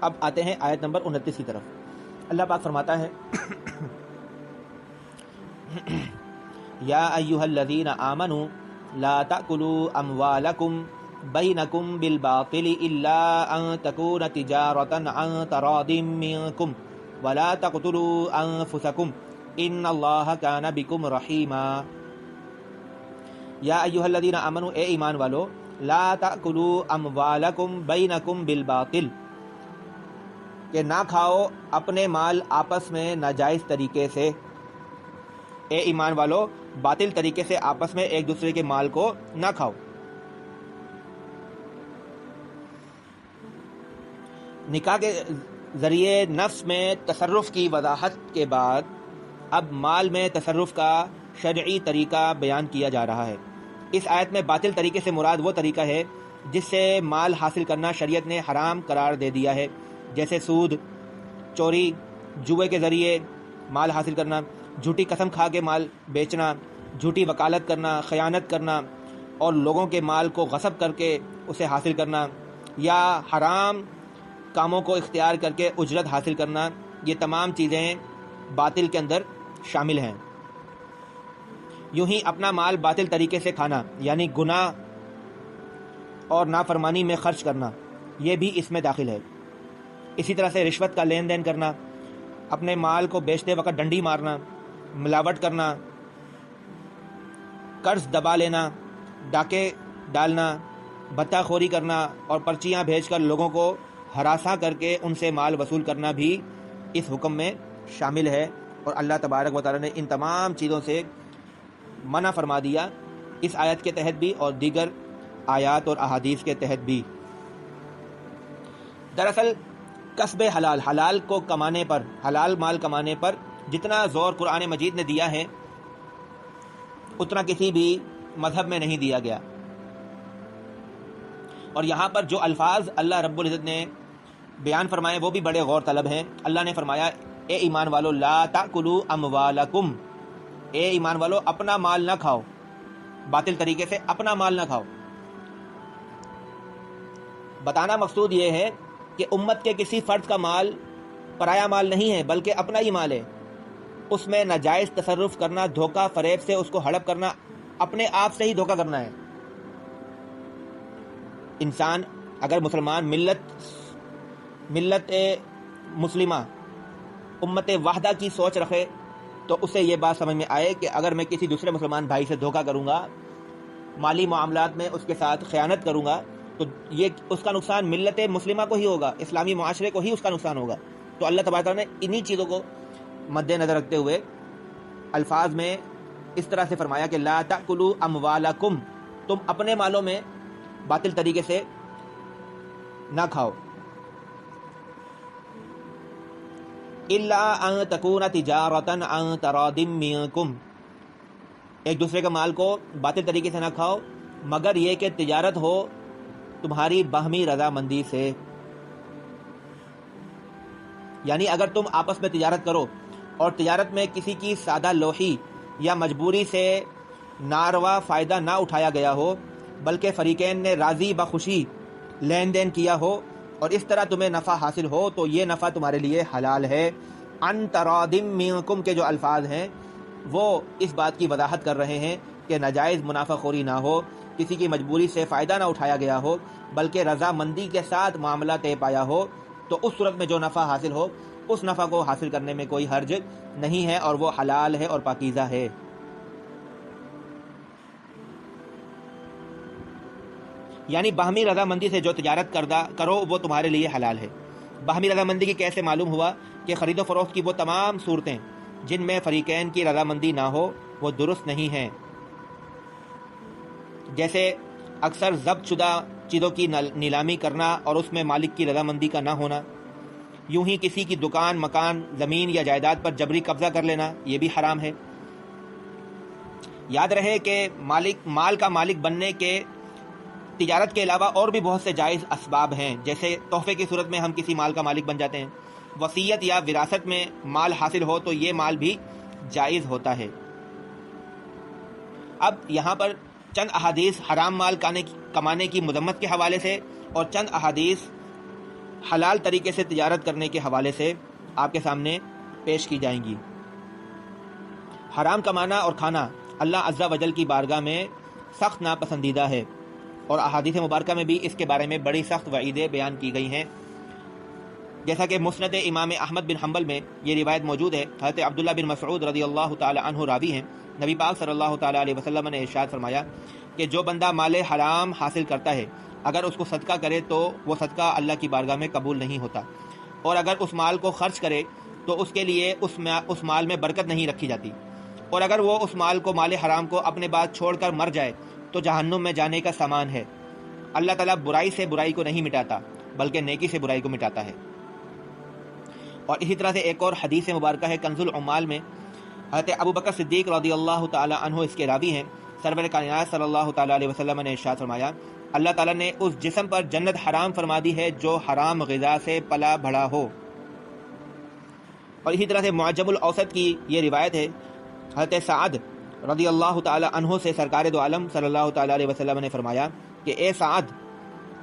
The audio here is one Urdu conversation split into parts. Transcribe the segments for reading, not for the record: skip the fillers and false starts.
اب آتے ہیں آیت نمبر 29 کی طرف. اللہ پاک فرماتا ہے یا ایھا الذین آمنوا لا تأکلوا اموالکم بینکم بالباطل الا ان تکون تجارۃ عن تراض منکم ولا تقتلوا انفسکم ان اللہ کان بکم رحیما. یا ایھا الذین آمنوا، اے ایمان والو، لا تأکلوا اموالکم بینکم بالباطل، کہ نہ کھاؤ اپنے مال آپس میں ناجائز طریقے سے. اے ایمان والو، باطل طریقے سے آپس میں ایک دوسرے کے مال کو نہ کھاؤ. نکاح کے ذریعے نفس میں تصرف کی وضاحت کے بعد اب مال میں تصرف کا شرعی طریقہ بیان کیا جا رہا ہے. اس آیت میں باطل طریقے سے مراد وہ طریقہ ہے جس سے مال حاصل کرنا شریعت نے حرام قرار دے دیا ہے، جیسے سود، چوری، جوئے کے ذریعے مال حاصل کرنا، جھوٹی قسم کھا کے مال بیچنا، جھوٹی وکالت کرنا، خیانت کرنا اور لوگوں کے مال کو غصب کر کے اسے حاصل کرنا، یا حرام کاموں کو اختیار کر کے اجرت حاصل کرنا. یہ تمام چیزیں باطل کے اندر شامل ہیں. یوں ہی اپنا مال باطل طریقے سے کھانا یعنی گناہ اور نافرمانی میں خرچ کرنا، یہ بھی اس میں داخل ہے. اسی طرح سے رشوت کا لین دین کرنا، اپنے مال کو بیچتے وقت ڈنڈی مارنا، ملاوٹ کرنا، قرض دبا لینا، ڈاکے ڈالنا، بھتہ خوری کرنا اور پرچیاں بھیج کر لوگوں کو ہراساں کر کے ان سے مال وصول کرنا بھی اس حکم میں شامل ہے. اور اللہ تبارک و تعالی نے ان تمام چیزوں سے منع فرما دیا، اس آیت کے تحت بھی اور دیگر آیات اور احادیث کے تحت بھی. دراصل کسب حلال، حلال کو کمانے پر، حلال مال کمانے پر جتنا زور قرآن مجید نے دیا ہے اتنا کسی بھی مذہب میں نہیں دیا گیا. اور یہاں پر جو الفاظ اللہ رب العزت نے بیان فرمائے وہ بھی بڑے غور طلب ہیں. اللہ نے فرمایا اے ایمان والو لا تأکلوا اموالکم، اے ایمان والو اپنا مال نہ کھاؤ، باطل طریقے سے اپنا مال نہ کھاؤ. بتانا مقصود یہ ہے کہ امت کے کسی فرد کا مال پرایا مال نہیں ہے بلکہ اپنا ہی مال ہے. اس میں ناجائز تصرف کرنا، دھوکہ فریب سے اس کو ہڑپ کرنا، اپنے آپ سے ہی دھوکہ کرنا ہے. انسان اگر مسلمان ملت مسلمہ امت وحدہ کی سوچ رکھے تو اسے یہ بات سمجھ میں آئے کہ اگر میں کسی دوسرے مسلمان بھائی سے دھوکہ کروں گا، مالی معاملات میں اس کے ساتھ خیانت کروں گا، تو یہ اس کا نقصان ملت مسلمہ کو ہی ہوگا، اسلامی معاشرے کو ہی اس کا نقصان ہوگا. تو اللہ تبارک و تعالیٰ نے انہی چیزوں کو مد نظر رکھتے ہوئے الفاظ میں اس طرح سے فرمایا کہ لا تأکلوا اموالکم، تم اپنے مالوں میں باطل طریقے سے نہ کھاؤ. الا ان تکون تجارۃ عن تراض منکم، ایک دوسرے کا مال کو باطل طریقے سے نہ کھاؤ مگر یہ کہ تجارت ہو تمہاری باہمی رضامندی سے. یعنی اگر تم آپس میں تجارت کرو اور تجارت میں کسی کی سادہ لوحی یا مجبوری سے ناروا فائدہ نہ اٹھایا گیا ہو بلکہ فریقین نے راضی بخوشی لین دین کیا ہو اور اس طرح تمہیں نفع حاصل ہو تو یہ نفع تمہارے لیے حلال ہے. ان تراض منکم کے جو الفاظ ہیں وہ اس بات کی وضاحت کر رہے ہیں کہ ناجائز منافع خوری نہ ہو، کسی کی مجبوری سے فائدہ نہ اٹھایا گیا ہو بلکہ رضامندی کے ساتھ معاملہ طے پایا ہو، تو اس صورت میں جو نفع حاصل ہو اس نفع کو حاصل کرنے میں کوئی حرج نہیں ہے اور وہ حلال ہے اور پاکیزہ ہے. یعنی باہمی رضامندی سے جو تجارت کرو وہ تمہارے لیے حلال ہے. باہمی رضامندی کی کیسے معلوم ہوا کہ خرید و فروخت کی وہ تمام صورتیں جن میں فریقین کی رضامندی نہ ہو وہ درست نہیں ہیں. جیسے اکثر ضبط شدہ چیزوں کی نیلامی کرنا اور اس میں مالک کی رضامندی کا نہ ہونا. یوں ہی کسی کی دکان، مکان، زمین یا جائیداد پر جبری قبضہ کر لینا یہ بھی حرام ہے. یاد رہے کہ مال کا مالک بننے کے تجارت کے علاوہ اور بھی بہت سے جائز اسباب ہیں، جیسے تحفے کی صورت میں ہم کسی مال کا مالک بن جاتے ہیں، وصیت یا وراثت میں مال حاصل ہو تو یہ مال بھی جائز ہوتا ہے. اب یہاں پر چند احادیث حرام مال کمانے کی مذمت کے حوالے سے اور چند احادیث حلال طریقے سے تجارت کرنے کے حوالے سے آپ کے سامنے پیش کی جائیں گی۔ حرام کمانا اور کھانا اللہ عز و جل کی بارگاہ میں سخت ناپسندیدہ ہے، اور احادیث مبارکہ میں بھی اس کے بارے میں بڑی سخت وعیدیں بیان کی گئی ہیں، جیسا کہ مسند امام احمد بن حنبل میں یہ روایت موجود ہے۔ حضرت عبداللہ بن مسعود رضی اللہ تعالی عنہ راوی ہیں، نبی پاک صلی اللہ تعالی علیہ وسلم نے ارشاد فرمایا کہ جو بندہ مال حرام حاصل کرتا ہے، اگر اس کو صدقہ کرے تو وہ صدقہ اللہ کی بارگاہ میں قبول نہیں ہوتا، اور اگر اس مال کو خرچ کرے تو اس کے لیے اس مال میں برکت نہیں رکھی جاتی، اور اگر وہ اس مال حرام کو اپنے بعد چھوڑ کر مر جائے تو جہنم میں جانے کا سامان ہے۔ اللہ تعالیٰ برائی سے برائی کو نہیں مٹاتا بلکہ نیکی سے برائی کو مٹاتا ہے۔ اور اسی طرح سے ایک اور حدیث مبارکہ ہے کنز العمال میں، حضرت ابو بکر صدیق رضی اللہ تعالی عنہ اس کے راوی ہیں، سرور کائنات صلی اللہ تعالی علیہ وسلم نے ارشاد فرمایا اللہ تعالیٰ نے اس جسم پر جنت حرام فرما دی ہے جو حرام غذا سے پلا بڑھا ہو۔ اور اسی طرح سے معجم الاوسط کی یہ روایت ہے، حضرت سعد رضی اللہ تعالی عنہ سے سرکار دو عالم صلی اللہ تعالی علیہ وسلم نے فرمایا کہ اے سعد،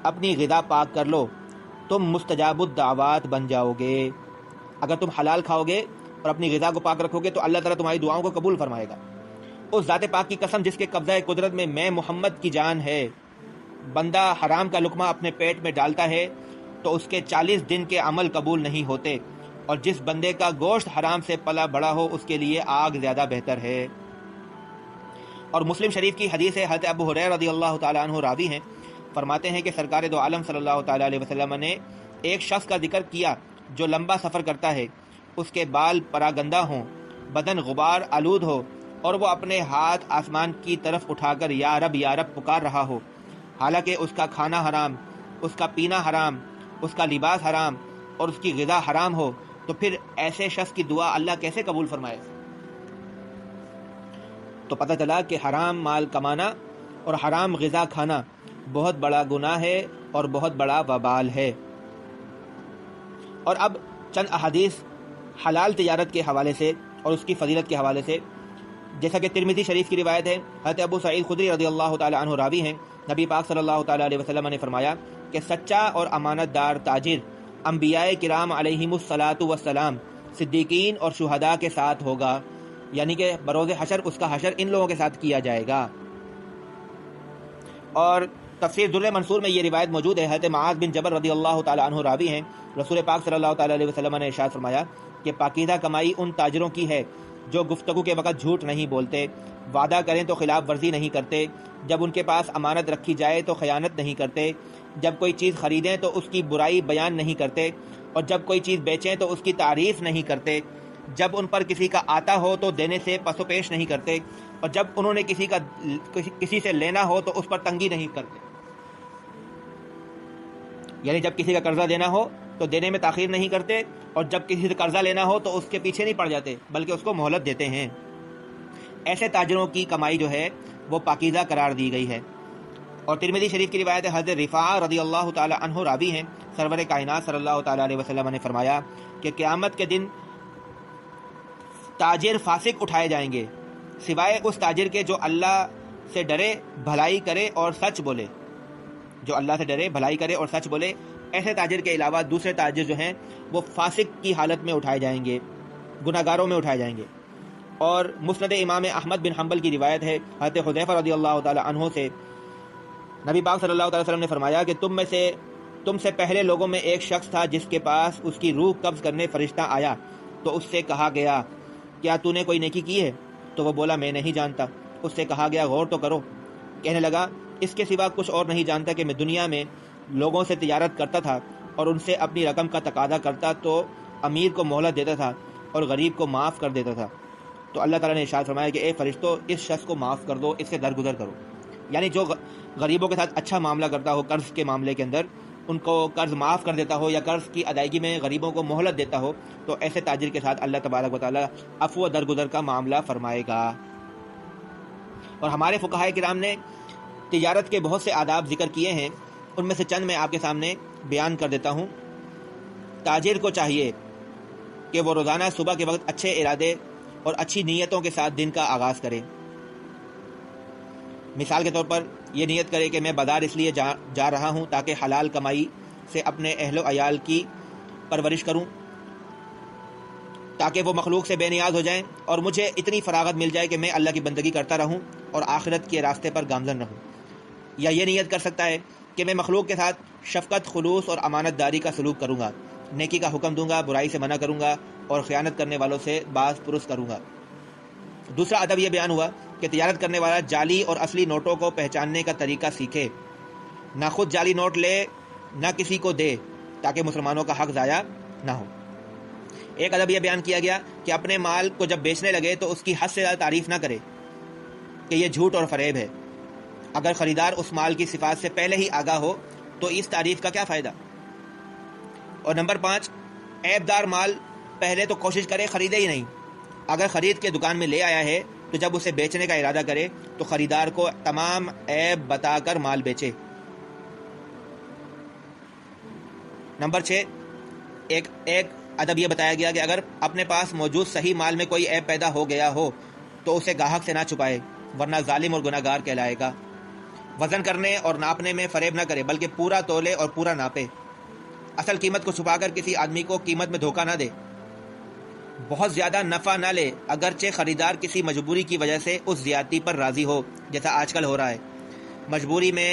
اپنی غذا پاک کر لو، تم مستجاب الدعوات بن جاؤ گے۔ اگر تم حلال کھاؤ گے اور اپنی غذا کو پاک رکھو گے تو اللہ تعالیٰ تمہاری دعاؤں کو قبول فرمائے گا۔ اس ذات پاک کی قسم جس کے قبضہ قدرت میں محمد کی جان ہے، بندہ حرام کا لقمہ اپنے پیٹ میں ڈالتا ہے تو اس کے 40 دن کے عمل قبول نہیں ہوتے، اور جس بندے کا گوشت حرام سے پلا بڑا ہو اس کے لیے آگ زیادہ بہتر ہے۔ اور مسلم شریف کی حدیث ہے، حضرت ابو ہریرہ رضی اللہ تعالی عنہ راوی ہیں، فرماتے ہیں کہ سرکار دو عالم صلی اللہ تعالی علیہ وسلم نے ایک شخص کا ذکر کیا جو لمبا سفر کرتا ہے، اس کے بال پراگندہ ہوں، بدن غبار آلود ہو، اور وہ اپنے ہاتھ آسمان کی طرف اٹھا کر یا رب پکار رہا ہو، حالانکہ اس کا کھانا حرام، اس کا پینا حرام، اس کا لباس حرام اور اس کی غذا حرام ہو، تو پھر ایسے شخص کی دعا اللہ کیسے قبول فرمائے؟ تو پتہ چلا کہ حرام مال کمانا اور حرام غذا کھانا بہت بڑا گناہ ہے اور بہت بڑا وبال ہے۔ اور اب چند احادیث حلال تجارت کے حوالے سے اور اس کی فضیلت کے حوالے سے، جیسا کہ ترمذی شریف کی روایت ہے، حضرت ابو سعید خدری رضی اللہ تعالی عنہ راوی ہیں، نبی پاک صلی اللہ تعالی علیہ وسلم نے فرمایا کہ سچا اور امانت دار تاجر انبیاء کرام علیہم الصلاۃ والسلام، صدیقین اور شہداء کے ساتھ ہوگا، یعنی کہ بروز حشر اس کا حشر ان لوگوں کے ساتھ کیا جائے گا۔ اور تفسیر در منصور میں یہ روایت موجود ہے، حضرت معاذ بن جبل رضی اللہ تعالی عنہ راوی ہیں، رسول پاک صلی اللہ تعالی علیہ وسلم نے ارشاد فرمایا کہ پاکیزہ کمائی ان تاجروں کی ہے جو گفتگو کے وقت جھوٹ نہیں بولتے، وعدہ کریں تو خلاف ورزی نہیں کرتے، جب ان کے پاس امانت رکھی جائے تو خیانت نہیں کرتے، جب کوئی چیز خریدیں تو اس کی برائی بیان نہیں کرتے، اور جب کوئی چیز بیچیں تو اس کی تعریف نہیں کرتے، جب ان پر کسی کا آتا ہو تو دینے سے پس و پیش نہیں کرتے، اور جب انہوں نے کسی سے لینا ہو تو اس پر تنگی نہیں کرتے، یعنی جب کسی کا قرضہ دینا ہو تو دینے میں تاخیر نہیں کرتے، اور جب کسی سے قرضہ لینا ہو تو اس کے پیچھے نہیں پڑ جاتے بلکہ اس کو مہلت دیتے ہیں۔ ایسے تاجروں کی کمائی جو ہے وہ پاکیزہ قرار دی گئی ہے۔ اور ترمذی شریف کی روایت ہے، حضرت رفاعہ رضی اللہ تعالی عنہ راوی ہیں، سرور کائنات صلی اللہ تعالی علیہ وسلم نے فرمایا کہ قیامت کے دن تاجر فاسق اٹھائے جائیں گے سوائے اس تاجر کے جو اللہ سے ڈرے، بھلائی کرے اور سچ بولے، جو اللہ سے ڈرے، بھلائی کرے اور سچ بولے۔ ایسے تاجر کے علاوہ دوسرے تاجر جو ہیں وہ فاسق کی حالت میں اٹھائے جائیں گے، گناہ گاروں میں اٹھائے جائیں گے۔ اور مسند امام احمد بن حنبل کی روایت ہے، حضرت حذیفہ رضی اللہ تعالی عنہ سے، نبی پاک صلی اللہ تعالی وسلم نے فرمایا کہ تم سے پہلے لوگوں میں ایک شخص تھا جس کے پاس اس کی روح قبض کرنے فرشتہ آیا تو اس سے کہا گیا کیا تو نے کوئی نیکی کی ہے؟ تو وہ بولا میں نہیں جانتا۔ اس سے کہا گیا غور تو کرو۔ کہنے لگا اس کے سوا کچھ اور نہیں جانتا کہ میں دنیا میں لوگوں سے تجارت کرتا تھا اور ان سے اپنی رقم کا تقاضا کرتا تو امیر کو مہلت دیتا تھا اور غریب کو معاف کر دیتا تھا۔ تو اللہ تعالیٰ نے ارشاد فرمایا کہ اے فرشتوں، اس شخص کو معاف کر دو، اس سے درگزر کرو۔ یعنی جو غریبوں کے ساتھ اچھا معاملہ کرتا ہو، قرض کے معاملے کے اندر ان کو قرض معاف کر دیتا ہو یا قرض کی ادائیگی میں غریبوں کو مہلت دیتا ہو، تو ایسے تاجر کے ساتھ اللہ تبارک و تعالیٰ عفو و درگزر کا معاملہ فرمائے گا۔ اور ہمارے فقہائے کرام نے تجارت کے بہت سے آداب ذکر کیے ہیں، ان میں سے چند میں آپ کے سامنے بیان کر دیتا ہوں۔ تاجر کو چاہیے کہ وہ روزانہ صبح کے وقت اچھے ارادے اور اچھی نیتوں کے ساتھ دن کا آغاز کرے۔ مثال کے طور پر یہ نیت کرے کہ میں بازار اس لیے جا رہا ہوں تاکہ حلال کمائی سے اپنے اہل و عیال کی پرورش کروں تاکہ وہ مخلوق سے بے نیاز ہو جائیں اور مجھے اتنی فراغت مل جائے کہ میں اللہ کی بندگی کرتا رہوں اور آخرت کے راستے پر گامزن رہوں. یا یہ نیت کر سکتا ہے کہ میں مخلوق کے ساتھ شفقت، خلوص اور امانت داری کا سلوک کروں گا، نیکی کا حکم دوں گا، برائی سے منع کروں گا اور خیانت کرنے والوں سے باز پرس کروں گا. دوسرا ادب یہ بیان ہوا کہ تجارت کرنے والا جعلی اور اصلی نوٹوں کو پہچاننے کا طریقہ سیکھے، نہ خود جعلی نوٹ لے نہ کسی کو دے تاکہ مسلمانوں کا حق ضائع نہ ہو. ایک ادب یہ بیان کیا گیا کہ اپنے مال کو جب بیچنے لگے تو اس کی حد سے زیادہ تعریف نہ کرے کہ یہ جھوٹ اور فریب ہے. اگر خریدار اس مال کی صفات سے پہلے ہی آگاہ ہو تو اس تعریف کا کیا فائدہ. اور نمبر 5، عیب دار مال پہلے تو کوشش کرے خریدے ہی نہیں. اگر خرید کے دکان میں لے آیا ہے تو جب اسے بیچنے کا ارادہ کرے تو خریدار کو تمام عیب بتا کر مال بیچے. نمبر 6، ایک ادب یہ بتایا گیا کہ اگر اپنے پاس موجود صحیح مال میں کوئی عیب پیدا ہو گیا ہو تو اسے گاہک سے نہ چھپائے ورنہ ظالم اور گناہ گار کہلائے گا. وزن کرنے اور ناپنے میں فریب نہ کرے بلکہ پورا تولے اور پورا ناپے. اصل قیمت کو چھپا کر کسی آدمی کو قیمت میں دھوکہ نہ دے. بہت زیادہ نفع نہ لے اگرچہ خریدار کسی مجبوری کی وجہ سے اس زیادتی پر راضی ہو، جیسا آج کل ہو رہا ہے. مجبوری میں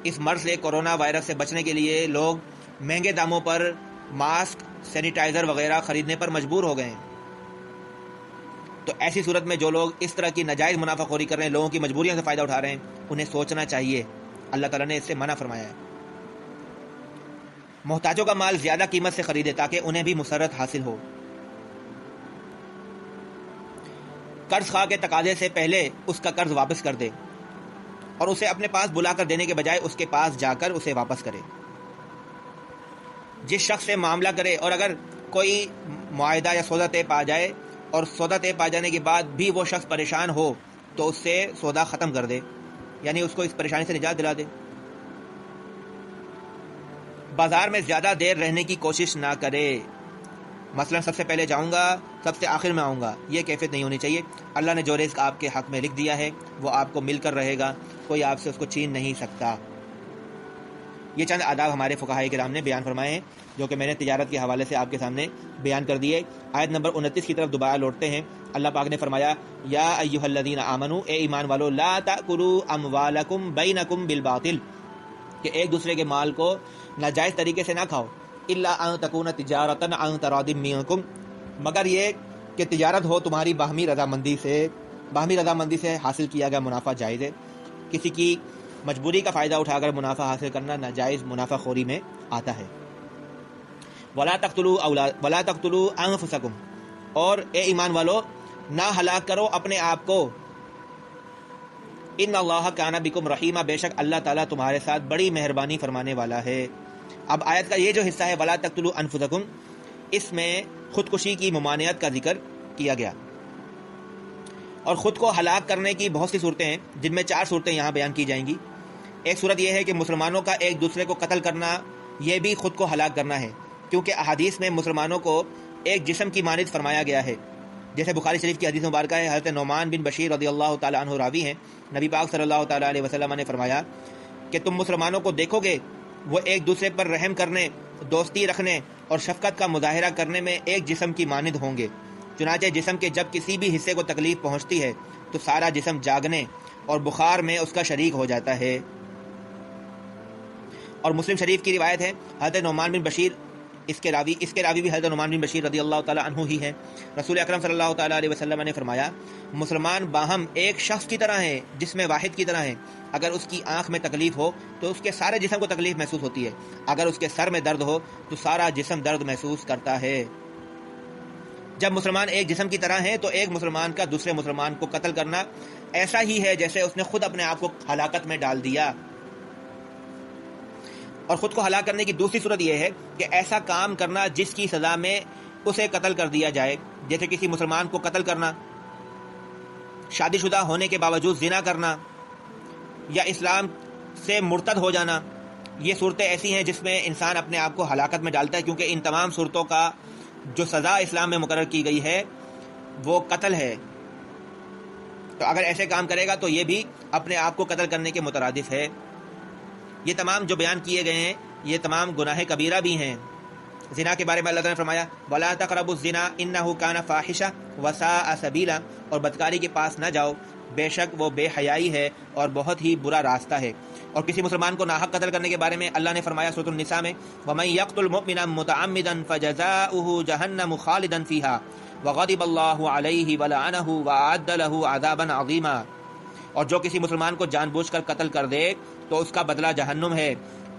اس مرض سے، کورونا وائرس سے بچنے کے لیے لوگ مہنگے داموں پر ماسک، سینیٹائزر وغیرہ خریدنے پر مجبور ہو گئے ہیں. تو ایسی صورت میں جو لوگ اس طرح کی ناجائز منافع خوری کر رہے ہیں، لوگوں کی مجبوریوں سے فائدہ اٹھا رہے ہیں، انہیں سوچنا چاہیے. اللہ تعالیٰ نے اس سے منع فرمایا ہے. محتاجوں کا مال زیادہ قیمت سے خریدے تاکہ انہیں بھی مسرت حاصل ہو. قرض خواہ کے تقاضے سے پہلے اس کا قرض واپس کر دے اور اسے اپنے پاس بلا کر دینے کے بجائے اس کے پاس جا کر اسے واپس کرے. جس شخص سے معاملہ کرے اور اگر کوئی معاہدہ یا سودا طے پا جائے اور سودا طے پا جانے کے بعد بھی وہ شخص پریشان ہو تو اس سے سودا ختم کر دے، یعنی اس کو اس پریشانی سے نجات دلا دے. بازار میں زیادہ دیر رہنے کی کوشش نہ کرے. مثلا سب سے پہلے جاؤں گا، سب سے آخر میں آؤں گا، یہ کیفیت نہیں ہونی چاہیے. اللہ نے جو رزق آپ کے حق میں لکھ دیا ہے وہ آپ کو مل کر رہے گا، کوئی آپ سے اس کو چھین نہیں سکتا. یہ چند آداب ہمارے فقہائے کرام نے بیان فرمائے ہیں جو کہ میں نے تجارت کے حوالے سے آپ کے سامنے بیان کر دیے. آیت نمبر 29 کی طرف دوبارہ لوٹتے ہیں. اللہ پاک نے فرمایا، یا ایھا الذین آمنوا، اے ایمان والو، لا تأکلوا اموالکم بینکم بالباطل، کہ ایک دوسرے کے مال کو ناجائز طریقے سے نہ کھاؤ. الا ان تکون تجارۃ عن تراض منکم، مگر یہ کہ تجارت ہو تمہاری باہمی رضامندی سے حاصل کیا گیا منافع جائز ہے. کسی کی مجبوری کا فائدہ اٹھا کر منافع حاصل کرنا ناجائز منافع خوری میں آتا ہے. ولا تقتلوا انفسکم، اور اے ایمان والو نہ ہلاک کرو اپنے آپ کو. ان اللہ کان بکم رحیما، بے شک اللہ تعالیٰ تمہارے ساتھ بڑی مہربانی فرمانے والا ہے. اب آیت کا یہ جو حصہ ہے ولا تقتلوا انفسکم، اس میں خودکشی کی ممانعت کا ذکر کیا گیا. اور خود کو ہلاک کرنے کی بہت سی صورتیں ہیں جن میں 4 صورتیں یہاں بیان کی جائیں گی. ایک صورت یہ ہے کہ مسلمانوں کا ایک دوسرے کو قتل کرنا، یہ بھی خود کو ہلاک کرنا ہے، کیونکہ احادیث میں مسلمانوں کو ایک جسم کی مانند فرمایا گیا ہے. جیسے بخاری شریف کی حدیث مبارکہ ہے، حضرت نعمان بن بشیر رضی اللہ تعالیٰ عنہ راوی ہیں، نبی پاک صلی اللہ تعالیٰ علیہ وسلم نے فرمایا کہ تم مسلمانوں کو دیکھو گے وہ ایک دوسرے پر رحم کرنے، دوستی رکھنے اور شفقت کا مظاہرہ کرنے میں ایک جسم کی مانند ہوں گے. چنانچہ جسم کے جب کسی بھی حصے کو تکلیف پہنچتی ہے تو سارا جسم جاگنے اور بخار میں اس کا شریک ہو جاتا ہے. اور مسلم شریف کی روایت ہے، حضرت نعمان بن بشیر، اس کے راوی بھی حضرت نعمان بن بشیر رضی اللہ تعالیٰ عنہ ہی ہیں. رسول اکرم صلی اللہ تعالیٰ علیہ وسلم نے فرمایا، مسلمان باہم ایک شخص کی طرح ہیں، جسم واحد کی طرح ہیں. اگر اس کی آنکھ میں تکلیف ہو تو اس کے سارے جسم کو تکلیف محسوس ہوتی ہے، اگر اس کے سر میں درد ہو تو سارا جسم درد محسوس کرتا ہے. جب مسلمان ایک جسم کی طرح ہیں تو ایک مسلمان کا دوسرے مسلمان کو قتل کرنا ایسا ہی ہے جیسے اس نے خود اپنے آپ کو ہلاکت میں ڈال دیا. اور خود کو ہلاک کرنے کی دوسری صورت یہ ہے کہ ایسا کام کرنا جس کی سزا میں اسے قتل کر دیا جائے، جیسے کسی مسلمان کو قتل کرنا، شادی شدہ ہونے کے باوجود زنا کرنا، یا اسلام سے مرتد ہو جانا. یہ صورتیں ایسی ہیں جس میں انسان اپنے آپ کو ہلاکت میں ڈالتا ہے، کیونکہ ان تمام صورتوں کا جو سزا اسلام میں مقرر کی گئی ہے وہ قتل ہے. تو اگر ایسے کام کرے گا تو یہ بھی اپنے آپ کو قتل کرنے کے مترادف ہے. یہ تمام جو بیان کیے گئے ہیں یہ تمام گناہ کبیرہ بھی ہیں۔ زنا کے بارے میں اللہ تعالیٰ نے فرمایا وَلَا تَقْرَبُوا الزِّنَا إِنَّهُ كَانَ فَاحِشَةً وَسَاءَ سَبِيلًا، اور بدکاری کے پاس نہ جاؤ، بے شک وہ بے حیائی ہے اور بہت ہی برا راستہ ہے۔ اور کسی مسلمان کو ناحق قتل کرنے کے بارے میں اللہ نے فرمایا سورۃ النساء میں وَمَن يَقْتُلْ مُؤْمِنًا مُتَعَمِّدًا فَجَزَاؤُهُ جَهَنَّمُ خَالِدًا فِيهَا وَغَضِبَ اللَّهُ عَلَيْهِ وَلَعَنَهُ وَأَعَدَّ لَهُ عَذَابًا عَظِيمًا، اور جو کسی مسلمان کو جان بوجھ کر قتل کر دے تو اس کا بدلہ جہنم ہے،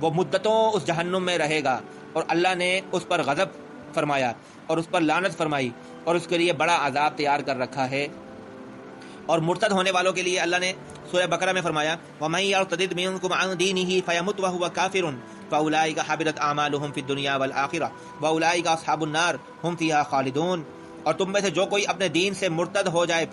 وہ مدتوں اس جہنم میں رہے گا، اور اللہ نے اس پر غضب فرمایا اور اس پر لعنت فرمائی اور اس کے لیے بڑا عذاب تیار کر رکھا ہے۔ اور مرتد ہونے والوں کے لیے اللہ نے سورہ بقرہ میں فرمایا وَمَن يَرْتَدِدْ مِنكُمْ عَن دِينِهِ فَيَمُتْ وَهُوَ كَافِرٌ فَأُولَٰئِكَ حَبِطَتْ أَعْمَالُهُمْ فِي الدُّنْيَا وَالْآخِرَةِ وَأُولَٰئِكَ أَصْحَابُ النَّارِ هُمْ فِيهَا خَالِدُونَ، اور تم میں سے جو کوئی اپنے دین سے مرتد ہو جائے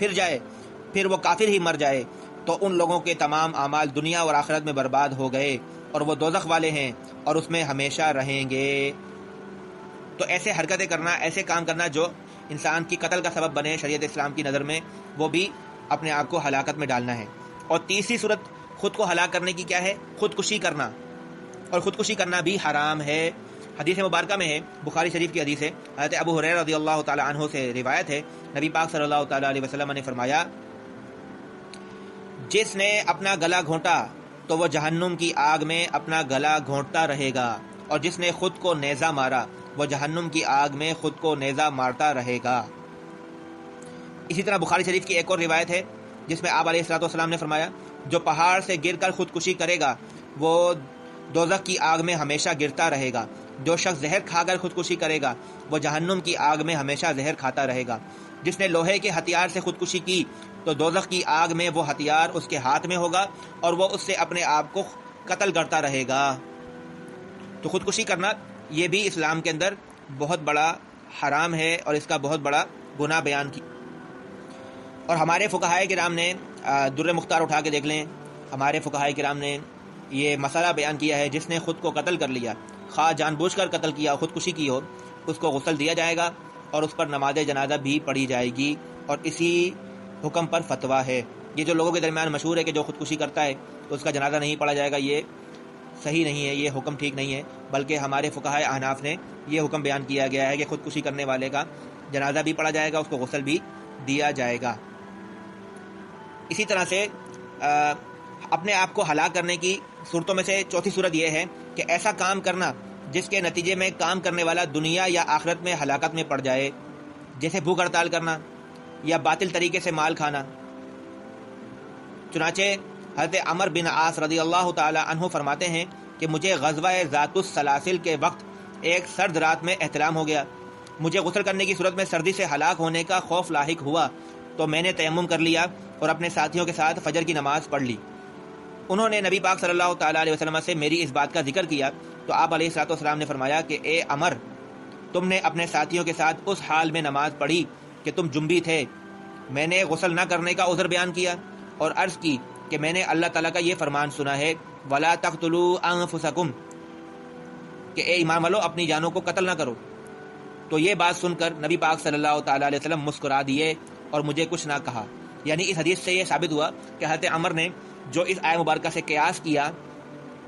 پھر وہ کافر ہی مر جائے تو ان لوگوں کے تمام اعمال دنیا اور آخرت میں برباد ہو گئے اور وہ دوزخ والے ہیں اور اس میں ہمیشہ رہیں گے۔ تو ایسے حرکتیں کرنا، ایسے کام کرنا جو انسان کی قتل کا سبب بنے شریعت اسلام کی نظر میں، وہ بھی اپنے آپ کو ہلاکت میں ڈالنا ہے۔ اور تیسری صورت خود کو ہلاک کرنے کی کیا ہے؟ خودکشی کرنا، اور خودکشی کرنا بھی حرام ہے۔ حدیث مبارکہ میں ہے، بخاری شریف کی حدیث ہے، حضرت ابو ہریرہ رضی اللہ تعالی عنہ سے روایت ہے، نبی پاک صلی اللہ تعالی علیہ وسلم نے فرمایا جس نے اپنا گلا گھونٹا تو وہ جہنم کی آگ میں اپنا گلا گھونٹتا رہے گا، اور جس نے خود کو نیزہ مارا وہ جہنم کی آگ میں خود کو نیزہ مارتا رہے گا۔ اسی طرح بخاری شریف کی ایک اور روایت ہے جس میں آپ علیہ الصلوۃ والسلام نے فرمایا جو پہاڑ سے گر کر خودکشی کرے گا وہ دوزخ کی آگ میں ہمیشہ گرتا رہے گا، جو شخص زہر کھا کر خودکشی کرے گا وہ جہنم کی آگ میں ہمیشہ زہر کھاتا رہے گا، جس نے لوہے کے ہتھیار سے خودکشی کی تو دوزخ کی آگ میں وہ ہتھیار اس کے ہاتھ میں ہوگا اور وہ اس سے اپنے آپ کو قتل کرتا رہے گا۔ تو خودکشی کرنا یہ بھی اسلام کے اندر بہت بڑا حرام ہے اور اس کا بہت بڑا گناہ بیان کی۔ اور ہمارے فقہائے کرام نے در مختار اٹھا کے دیکھ لیں، ہمارے فقہائے کرام نے یہ مسئلہ بیان کیا ہے جس نے خود کو قتل کر لیا، خواہ جان بوجھ کر قتل کیا، خودکشی کی ہو، اس کو غسل دیا جائے گا اور اس پر نماز جنازہ بھی پڑھی جائے گی، اور اسی حکم پر فتویٰ ہے۔ یہ جو لوگوں کے درمیان مشہور ہے کہ جو خودکشی کرتا ہے تو اس کا جنازہ نہیں پڑھا جائے گا، یہ صحیح نہیں ہے، یہ حکم ٹھیک نہیں ہے، بلکہ ہمارے فقہائے احناف نے یہ حکم بیان کیا گیا ہے کہ خودکشی کرنے والے کا جنازہ بھی پڑھا جائے گا، اس کو غسل بھی دیا جائے گا۔ اسی طرح سے اپنے آپ کو ہلاک کرنے کی صورتوں میں سے چوتھی صورت یہ ہے کہ ایسا کام کرنا جس کے نتیجے میں کام کرنے والا دنیا یا آخرت میں ہلاکت میں پڑ جائے، جیسے بھوک ہڑتال کرنا یا باطل طریقے سے مال کھانا۔ چنانچہ حضرت عمر بن عاص رضی اللہ تعالی عنہ فرماتے ہیں کہ مجھے غزوہ ذات السلاسل کے وقت ایک سرد رات میں احتلام ہو گیا، مجھے غسل کرنے کی صورت میں سردی سے ہلاک ہونے کا خوف لاحق ہوا تو میں نے تیمم کر لیا اور اپنے ساتھیوں کے ساتھ فجر کی نماز پڑھ لی۔ انہوں نے نبی پاک صلی اللہ تعالی علیہ وسلم سے میری اس بات کا ذکر کیا تو آپ علیہ الصلوۃ والسلام نے فرمایا کہ اے عمر، تم نے اپنے ساتھیوں کے ساتھ اس حال میں نماز پڑھی کہ تم جنبی تھے۔ میں نے غسل نہ کرنے کا عذر بیان کیا اور عرض کی کہ میں نے اللہ تعالیٰ کا یہ فرمان سنا ہے وَلَا تَقْتُلُوا أَنفُسَكُمْ، کہ اے ایمان والو اپنی جانوں کو قتل نہ کرو۔ تو یہ بات سن کر نبی پاک صلی اللہ تعالی علیہ وسلم مسکرا دیے اور مجھے کچھ نہ کہا۔ یعنی اس حدیث سے یہ ثابت ہوا کہ حضرت عمر نے جو اس آیہ مبارکہ سے قیاس کیا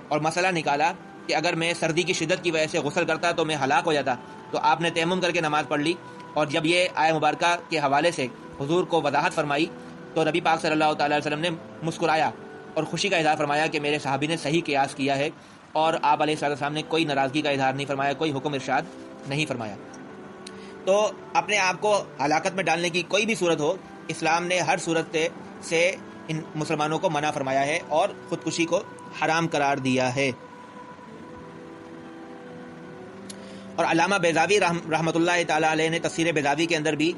اور مسئلہ نکالا کہ اگر میں سردی کی شدت کی وجہ سے غسل کرتا تو میں ہلاک ہو جاتا، تو آپ نے تیمم کر کے نماز پڑھ لی، اور جب یہ آیہ مبارکہ کے حوالے سے حضور کو وضاحت فرمائی تو نبی پاک صلی اللہ تعالی علیہ وسلم نے مسکرایا اور خوشی کا اظہار فرمایا کہ میرے صحابی نے صحیح قیاس کیا ہے، اور آپ علیہ السلام نے کوئی ناراضگی کا اظہار نہیں فرمایا، کوئی حکم ارشاد نہیں فرمایا۔ تو اپنے آپ کو ہلاکت میں ڈالنے کی کوئی بھی صورت ہو، اسلام نے ہر صورت سے ان مسلمانوں کو منع فرمایا ہے اور خودکشی کو حرام قرار دیا ہے۔ اور علامہ بیضاوی رحمۃ اللہ تعالی علیہ نے تفسیر بیضاوی کے اندر بھی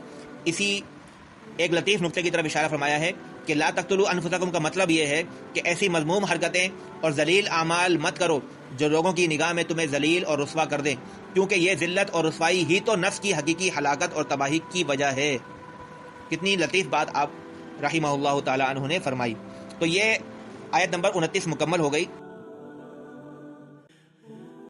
اسی ایک لطیف نقطے کی طرف اشارہ فرمایا ہے کہ لا تقتلوا انفسکم کا مطلب یہ ہے کہ ایسی مذموم حرکتیں اور ذلیل اعمال مت کرو جو لوگوں کی نگاہ میں تمہیں ذلیل اور رسوا کر دیں، کیونکہ یہ ذلت اور رسوائی ہی تو نفس کی حقیقی ہلاکت اور تباہی کی وجہ ہے۔ کتنی لطیف بات آپ رحمہ اللہ تعالی عنہ نے فرمائی۔ تو یہ آیت نمبر 29 مکمل ہو گئی۔